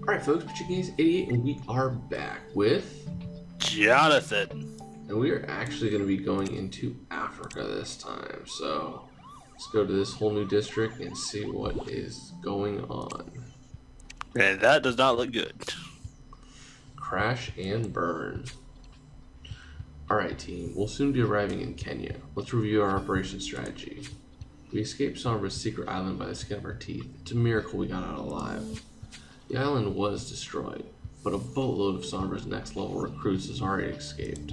Alright folks, Pachickies 88 and we are back with... Jonathan. And we are actually going to be going into Africa this time. So, let's go to this whole new district and see what is going on. And that does not look good. Crash and burn. Alright team, we'll soon be arriving in Kenya. Let's review our operation strategy. We escaped Sombra's secret island by the skin of our teeth. It's a miracle we got out alive. The island was destroyed, but a boatload of Sombra's next level recruits has already escaped.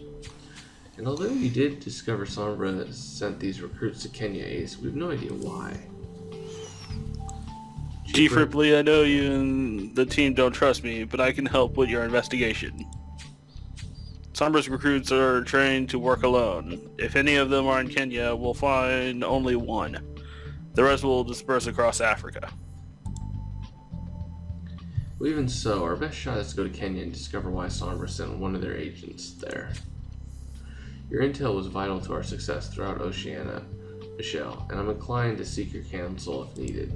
And although we did discover Sombra sent these recruits to Kenya, Ace, we have no idea why. Chief Ripley, I know you and the team don't trust me, but I can help with your investigation. Sombra's recruits are trained to work alone. If any of them are in Kenya, we'll find only one. The rest will disperse across Africa. Well, even so, our best shot is to go to Kenya and discover why Sombra sent one of their agents there. Your intel was vital to our success throughout Oceania, Michelle, and I'm inclined to seek your counsel if needed.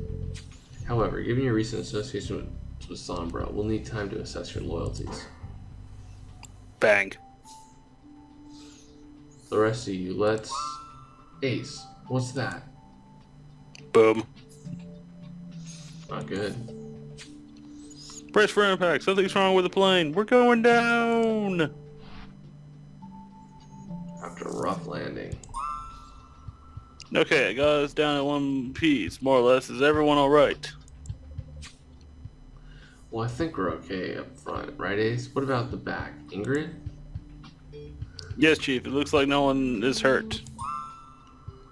However, given your recent association with Sombra, we'll need time to assess your loyalties. Bang. The rest of you, let's... Ace, what's that? Boom. Not good. Brace for impact. Something's wrong with the plane. We're going down. After a rough landing. Okay, I got us down in one piece, more or less. Is everyone alright? Well, I think we're okay up front, right Ace? What about the back? Ingrid? Yes, Chief. It looks like no one is hurt.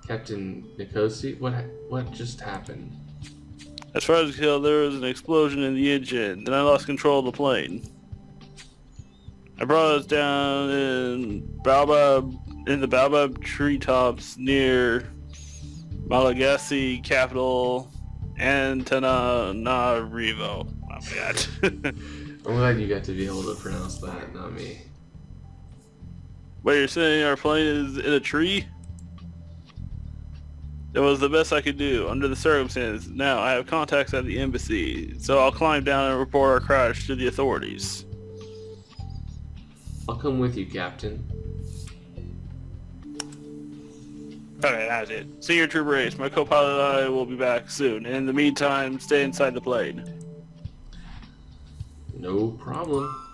Captain Nikosi? What just happened? As far as I can tell, there was an explosion in the engine, then I lost control of the plane. I brought us down in the Baobab treetops near Malagasy capital Antananarivo. Oh my god. I'm glad you got to be able to pronounce that, not me. Wait, you're saying our plane is in a tree? That was the best I could do under the circumstances. Now, I have contacts at the embassy, so I'll climb down and report our crash to the authorities. I'll come with you, Captain. Okay, that's it. Senior Trooper Ace, my co-pilot and I will be back soon. In the meantime, stay inside the plane. No problem.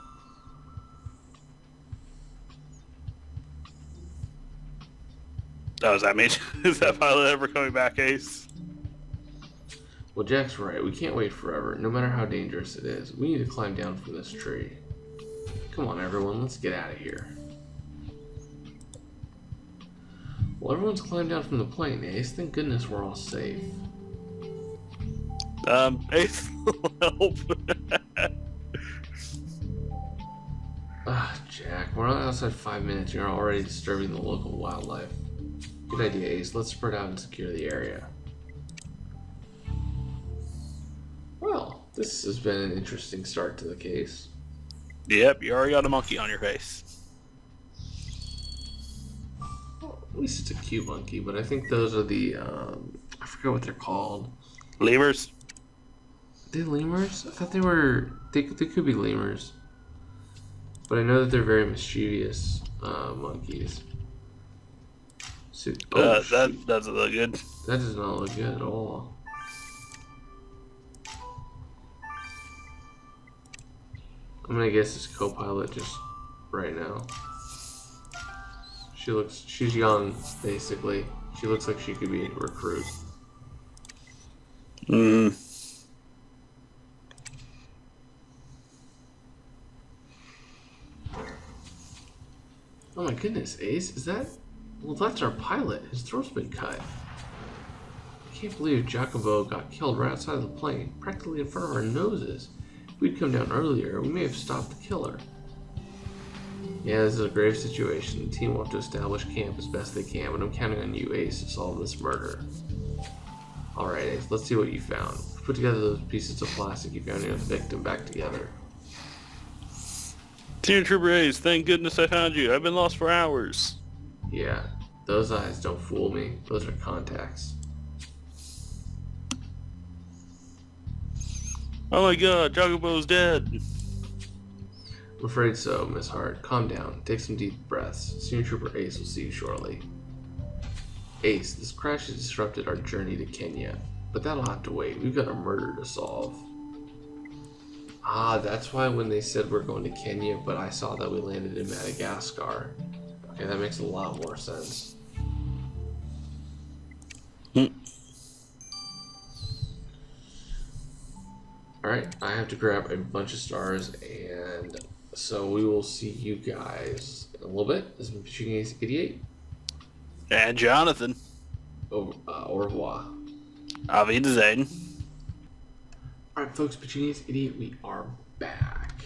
Oh, does that mean is that pilot ever coming back, Ace? Well, Jack's right. We can't wait forever, no matter how dangerous it is. We need to climb down from this tree. Come on, everyone. Let's get out of here. Well, everyone's climbed down from the plane, Ace. Thank goodness we're all safe. Ace will help. Jack, we're only outside 5 minutes and you're already disturbing the local wildlife. Good idea, Ace. Let's spread out and secure the area. Well, this has been an interesting start to the case. Yep, you already got a monkey on your face. Well, at least it's a cute monkey, but I think those are the, I forget what they're called. Lemurs? Are they lemurs? I thought they were, they could be lemurs. But I know that they're very mischievous monkeys. So, that doesn't look good. That does not look good at all. I'm gonna guess it's co-pilot just right now. She's young, basically. She looks like she could be a recruit. Mm. Oh my goodness, Ace, is that... Well, that's our pilot. His throat's been cut. I can't believe Jacobo got killed right outside of the plane, practically in front of our noses. If we'd come down earlier, we may have stopped the killer. Yeah, this is a grave situation. The team will have to establish camp as best they can, but I'm counting on you, Ace, to solve this murder. Alright, Ace, let's see what you found. Put together those pieces of plastic you found near the victim back together. Senior Trooper Ace, thank goodness I found you. I've been lost for hours. Yeah, those eyes don't fool me. Those are contacts. Oh my god, Jacobo's dead. I'm afraid so, Miss Hart. Calm down. Take some deep breaths. Senior Trooper Ace will see you shortly. Ace, this crash has disrupted our journey to Kenya, but that'll have to wait. We've got a murder to solve. Ah, that's why when they said we're going to Kenya, but I saw that we landed in Madagascar. Okay, that makes a lot more sense. Alright, I have to grab a bunch of stars, and so we will see you guys in a little bit. This has been Shooting Ace 88. And Jonathan. Au revoir. Auf Wiedersehen. Alright, folks, Pacini is Idiot, we are back.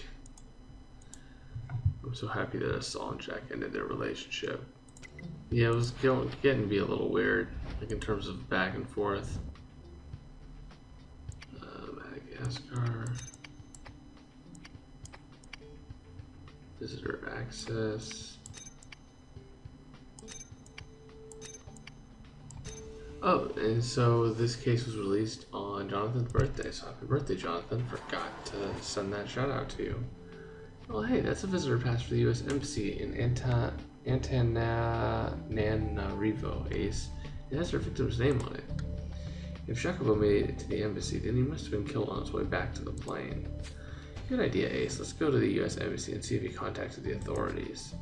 I'm so happy that Saul and Jack ended their relationship. Yeah, it was getting to be a little weird, like in terms of back and forth. Madagascar. Visitor access. Oh, and so this case was released on Jonathan's birthday, so happy birthday, Jonathan. Forgot to send that shout out to you. Well, hey, that's a visitor pass for the U.S. Embassy in Antananarivo, Ace. It has our victim's name on it. If Jacobo made it to the embassy, then he must have been killed on his way back to the plane. Good idea, Ace. Let's go to the U.S. Embassy and see if he contacted the authorities.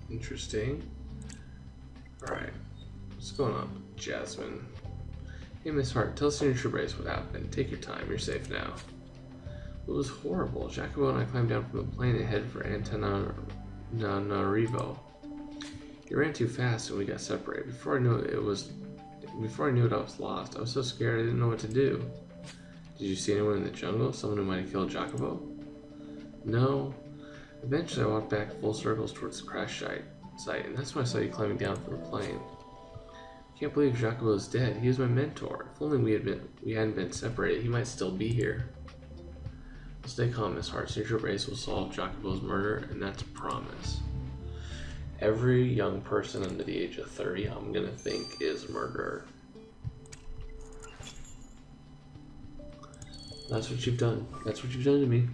Interesting. Alright. What's going on, Jasmine? Hey, Miss Hart, tell Senior Trooper Ace what happened. Take your time. You're safe now. It was horrible. Jacobo and I climbed down from the plane and headed for Antananarivo. He ran too fast and we got separated. Before I knew it, I was lost. I was so scared I didn't know what to do. Did you see anyone in the jungle? Someone who might have killed Jacobo? No. Eventually I walked back full circles towards the crash site, and that's when I saw you climbing down from the plane. I can't believe Jacobo is dead. He was my mentor. If only we hadn't been separated, he might still be here. Well, stay calm, Miss Hart. Senior Trooper Ace will solve Jacobo's murder, and that's a promise. Every young person under the age of 30, I'm gonna think, is a murderer. That's what you've done. That's what you've done to me.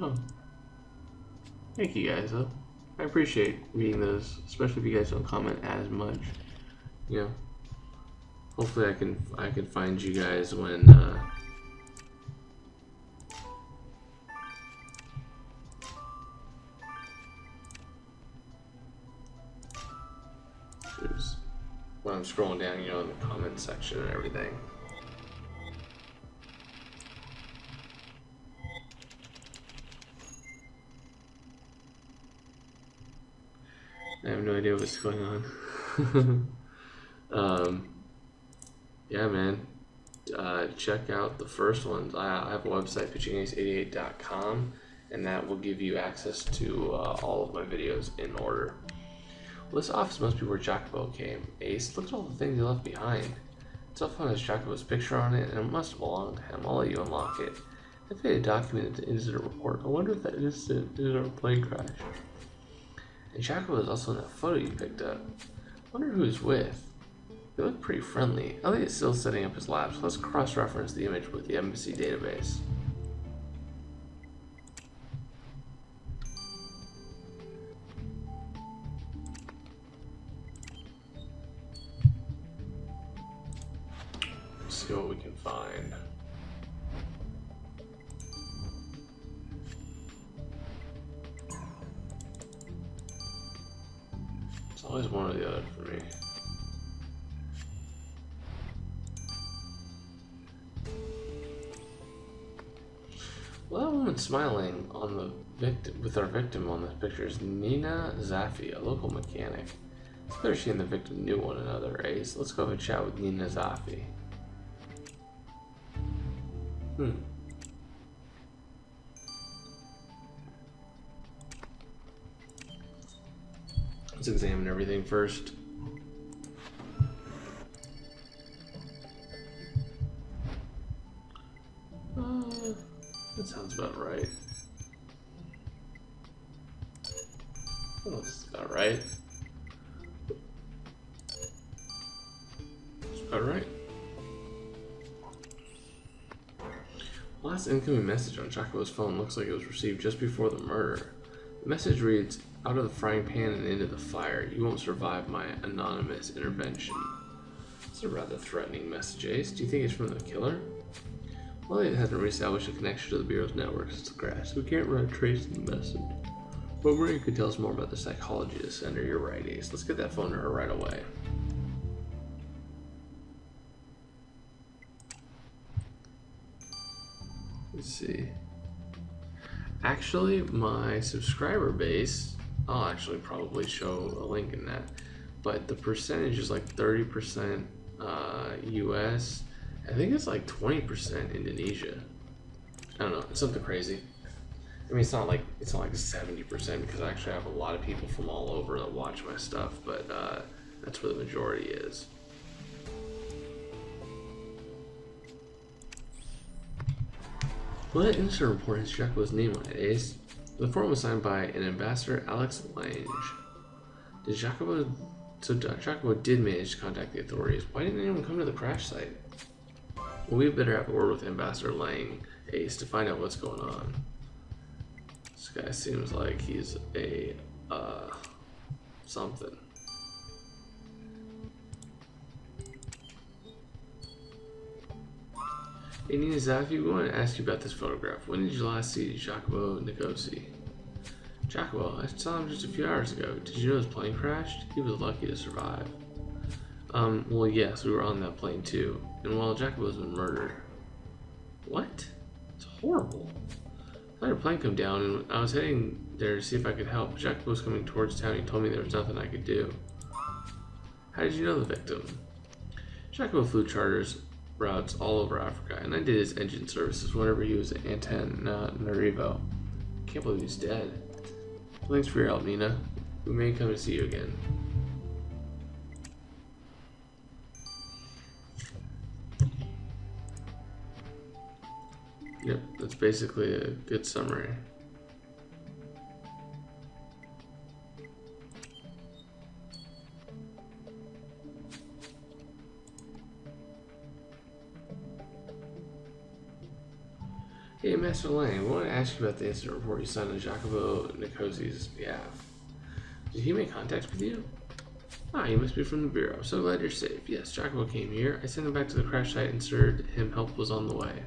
Oh. Thank you guys, though. I appreciate reading those, especially if you guys don't comment as much. You know. Hopefully I can find you guys when when I'm scrolling down, you know, in the comment section and everything. I have no idea what's going on. Yeah, man. Check out the first ones. I have a website, pitchingace88.com, and that will give you access to all of my videos in order. Well, this office must be where Jacobo came. Ace, look at all the things he left behind. Cell phone has Jacobo's picture on it, and it must belong to him. I'll let you unlock it. If they had documented the incident report, I wonder if that incident is our plane crash. And Jacobo is also in that photo you picked up. I wonder who he's with. They look pretty friendly. Elliot's still setting up his lab, so let's cross-reference the image with the embassy database. Let's see what we can find. It's always one or the other for me. Well, that woman smiling on the with our victim on this picture is Nina Zaffi, a local mechanic. It's clear she and the victim knew one another, Ace. Let's go have a chat with Nina Zaffi. Let's examine everything first. That sounds about right. That looks about right. That's about right. Last incoming message on Jacobo's phone looks like it was received just before the murder. The message reads, "Out of the frying pan and into the fire. You won't survive my anonymous intervention." It's a rather threatening message, Ace. Do you think it's from the killer? Well, it hasn't reestablished a connection to the Bureau's network since the crash, so we can't run a trace of the message. But Maria could tell us more about the psychology of the sender. You're right, Ace. Let's get that phone to her right away. Let's see. Actually, my subscriber base, I'll actually probably show a link in that, but the percentage is like 30% US. I think it's like 20% Indonesia. I don't know, it's something crazy. I mean, it's not like 70% because I actually have a lot of people from all over that watch my stuff, but that's where the majority is. Well, that incident report has Jacobo's name on it, Ace. The form was signed by an ambassador, Alex Lange. So Jacobo did manage to contact the authorities. Why didn't anyone come to the crash site? Well, we better have a word with Ambassador Lange, Ace, to find out what's going on. This guy seems like he's a, something. Hey Nina Zafi, we want to ask you about this photograph. When did you last see Jacobo Ngozi? Jacobo, I saw him just a few hours ago. Did you know his plane crashed? He was lucky to survive. Well, yes, we were on that plane too. And while Jacobo's been murdered. What? It's horrible. I had a plane come down and I was heading there to see if I could help. Jacobo was coming towards town. He told me there was nothing I could do. How did you know the victim? Jacobo flew charters routes all over Africa, and I did his engine services whenever he was at Antananarivo. Can't believe he's dead. Thanks for your help, Nina. We may come to see you again. Yep, that's basically a good summary. Hey, Master Lang, we want to ask you about the incident report you signed on Jacobo Ngozi's behalf. Did he make contact with you? Ah, you must be from the Bureau. So glad you're safe. Yes, Jacobo came here. I sent him back to the crash site and assured him help was on the way.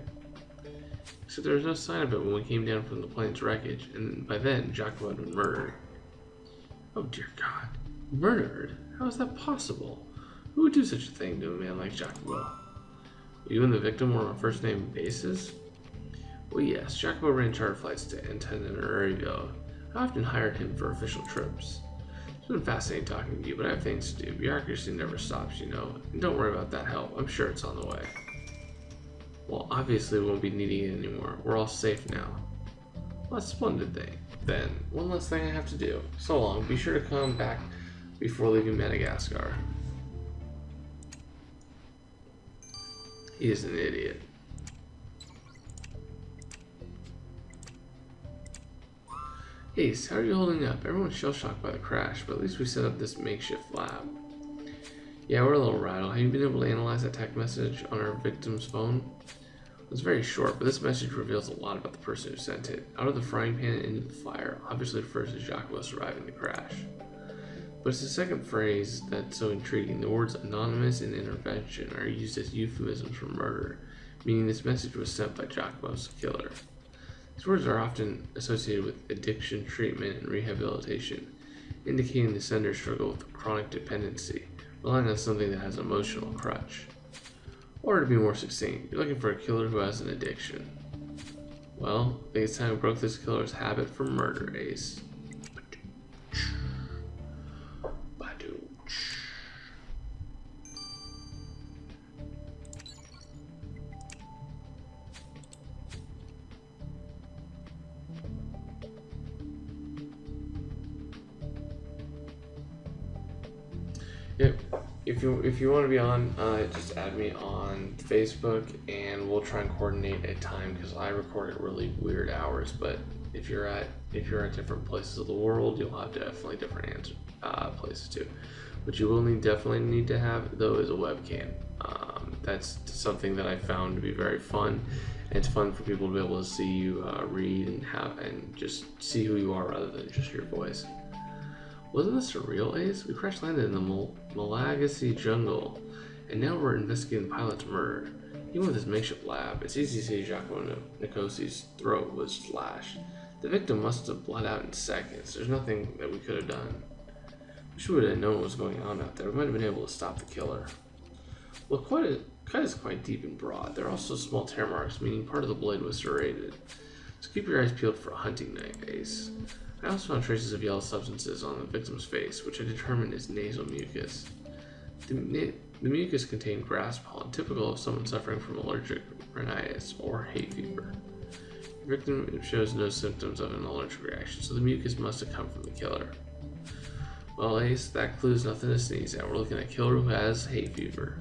Except there was no sign of it when we came down from the plane's wreckage, and by then, Jacobo had been murdered. Oh dear God. Murdered? How is that possible? Who would do such a thing to a man like Jacobo? You and the victim were on a first-name basis? Well, yes, Jacobo ran charter flights to Antananarivo. I often hired him for official trips. It's been fascinating talking to you, but I have things to do. Bureaucracy never stops, you know. And don't worry about that help. I'm sure it's on the way. Well, obviously we won't be needing it anymore. We're all safe now. Well, that's a splendid thing. Then, one last thing I have to do. So long. Be sure to come back before leaving Madagascar. He is an idiot. Ace, how are you holding up? Everyone's shell-shocked by the crash, but at least we set up this makeshift lab. Yeah, we're a little rattled. Have you been able to analyze that text message on our victim's phone? It's very short, but this message reveals a lot about the person who sent it. Out of the frying pan and into the fire obviously refers to Jacobo surviving the crash. But it's the second phrase that's so intriguing. The words anonymous and intervention are used as euphemisms for murder, meaning this message was sent by Jacobo's killer. These words are often associated with addiction treatment and rehabilitation, indicating the sender's struggle with chronic dependency, relying on something that has an emotional crutch. Or to be more succinct, you're looking for a killer who has an addiction. Well, I think it's time we broke this killer's habit for murder, Ace. Yep, if you want to be on, just add me on Facebook, and we'll try and coordinate a time because I record at really weird hours. But if you're at different places of the world, you'll have definitely different places too. What you will definitely need to have though is a webcam. That's something that I found to be very fun. And it's fun for people to be able to see you read and just see who you are rather than just your voice. Wasn't this a real Ace? We crash landed in the Malagasy jungle, and now we're investigating the pilot's murder. Even with his makeshift lab, it's easy to see Giacomo Nicosi's throat was slashed. The victim must have bled out in seconds. There's nothing that we could have done. Wish we would have known what was going on out there. We might have been able to stop the killer. Well, cut is quite deep and broad. There are also small tear marks, meaning part of the blade was serrated. So keep your eyes peeled for a hunting knife, Ace. I also found traces of yellow substances on the victim's face, which I determined is nasal mucus. The mucus contained grass pollen, typical of someone suffering from allergic rhinitis or hay fever. The victim shows no symptoms of an allergic reaction, so the mucus must have come from the killer. Well, Ace, that clue's nothing to sneeze at. We're looking at a killer who has hay fever.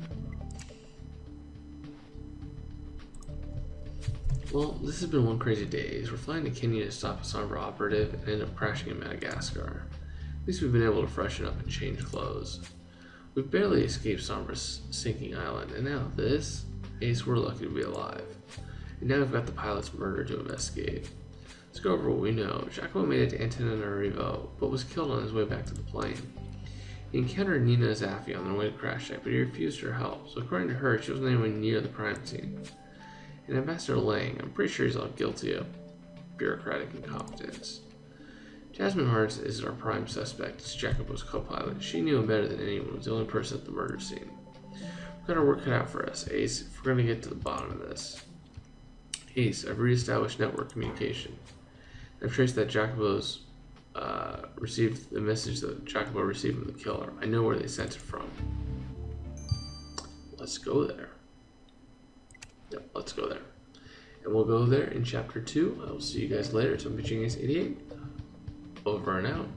Well, this has been one crazy day. We're flying to Kenya to stop a Sombra operative and end up crashing in Madagascar. At least we've been able to freshen up and change clothes. We've barely escaped Sombra's sinking island, and now this? Ace, we're lucky to be alive. And now we've got the pilot's murder to investigate. Let's go over what we know. Giacomo made it to Antananarivo, but was killed on his way back to the plane. He encountered Nina Zaffi on their way to crash site, but he refused her help, so according to her, she wasn't anywhere near the crime scene. And Ambassador Lang, I'm pretty sure he's all guilty of bureaucratic incompetence. Jasmine Hartz is our prime suspect. It's Jacobo's co-pilot. She knew him better than anyone. Was the only person at the murder scene. We've got our work cut out for us, Ace, if we're going to get to the bottom of this. Ace, I've re-established network communication. I've traced that Jacobo's received the message that Giacomo received from the killer. I know where they sent it from. Let's go there. Yep, let's go there. And we'll go there in chapter 2. I will see you guys later. So I'm Ace 88. Over and out.